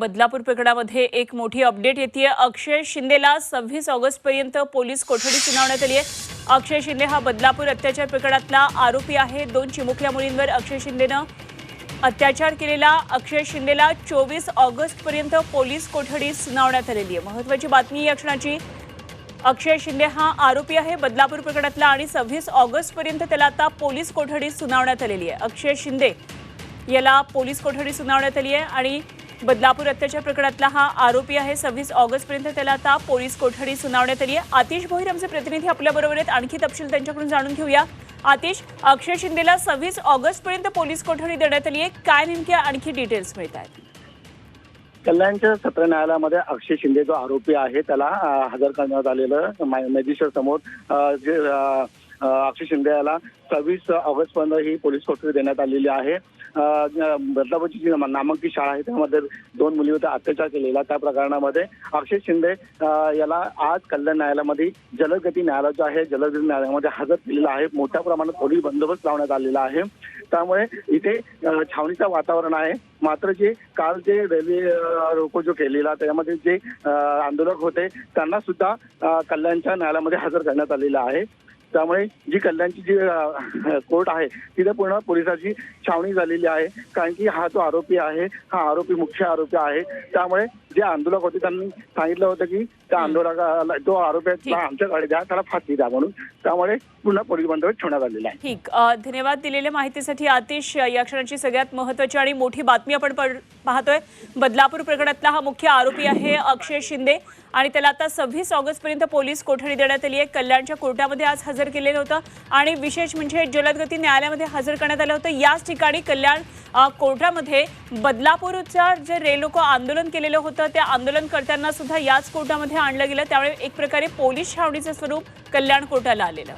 बदलापूर प्रकरणामध्ये एक मोठी अपडेट येते। अक्षय शिंदेला 26 ऑगस्ट पर्यंत पोलीस कोठडी सुनावण्यात आली आहे। अक्षय शिंदे हा बदलापूर अत्याचार प्रकरणातला आरोपी आहे। 2 चिमुकल्या मुलींवर अक्षय शिंदेनं अत्याचार केलेला अक्षय शिंदेला 24 ऑगस्ट पर्यंत पोलीस कोठडी सुनावण्यात आलेली आहे। महत्त्वाची बातमी या क्षणाची। अक्षय शिंदे हा आरोपी आहे बदलापूर प्रकरणातला आणि 26 ऑगस्ट पर्यंत त्याला आता पोलीस कोठडी सुनावण्यात आलेली आहे। अक्षय शिंदे याला पोलीस कोठडी सुनावण्यात आली आहे आणि बदलापूर अत्याचार प्रकरणातला हा आरोपी आहे। 26 ऑगस्ट पर्यंत त्याला आता पोलीस कोठडी सुनावण्यात आली आहे। आतिश भोईर आमचे प्रतिनिधी आपल्याबरोबर आहेत, आणखी तपशील त्यांच्याकडून जाणून घेऊया। आतिश, अक्षय शिंदेला 26 ऑगस्ट पर्यंत पोलीस कोठडी देण्यात आली आहे, काय नेमक्या आणखी डिटेल्स मिळत आहेत? कल्याणच्या सत्र न्यायालयामध्ये अक्षय शिंदे जो आरोपी आहे त्याला हजर करण्यात आलेलं मॅजिस्ट्रेट समोर जे अक्षय शिंदे याला 26 ऑगस्ट पर्यंत ही पोलीस कोठडी देण्यात आलेली आहे। बदलापूरची जी नामांकित शाळा आहे त्यामध्ये 2 मुलीवर अत्याचार केलेला त्या प्रकरणामध्ये अक्षय शिंदे याला आज कल्याण न्यायालयामध्ये जलदगती न्यायालय जो आहे जलदगती न्यायालयामध्ये हजर केलेला आहे। मोठ्या प्रमाणात पोलीस बंदोबस्त लावण्यात आलेला आहे, त्यामुळे इथे छावणीचं वातावरण आहे। मात्र जे काल जे रेल्वे रोको जो केलेला त्यामध्ये जे आंदोलक होते त्यांना सुद्धा कल्याणच्या न्यायालयामध्ये हजर करण्यात आलेलं आहे। त्यामुळे जी कल्याणची जी कोर्ट आहे तिथे पूर्ण पोलिसांची छावणी झालेली आहे, कारण की हा जो आरोपी आहे हा आरोपी मुख्य आरोपी आहे। त्यामुळे जे आंदोलक होते त्यांनी सांगितलं होतं की त्या आंदोलकाला जो आरोपी आहे आमच्याकडे द्या, त्याला फाशी द्या म्हणून, त्यामुळे पुन्हा पोलीस बंदोबस्त ठेवण्यात आलेला आहे। ठीक, धन्यवाद दिलेल्या माहितीसाठी आतिश। या क्षणाची सगळ्यात महत्त्वाची आणि मोठी बातमी आपण पाहतोय। बदलापूर प्रकरणातला हा मुख्य आरोपी आहे अक्षय शिंदे आणि त्याला आता 26 ऑगस्ट पर्यंत पोलीस कोठडी देण्यात आली आहे। कल्याणच्या कोर्टामध्ये आज हजर केलेलं होतं आणि विशेष म्हणजे जलदगती न्यायालयामध्ये हजर करण्यात आलं होतं। याच ठिकाणी कल्याण कोर्टामध्ये बदलापूरच्या जे रेलोको आंदोलन केलेलं होतं त्या आंदोलनकर्त्यांना सुद्धा याच कोर्टामध्ये आणलं गेलं, त्यामुळे एक प्रकारे पोलीस छावणीचं स्वरूप कल्याण कोर्टाला आलेलं।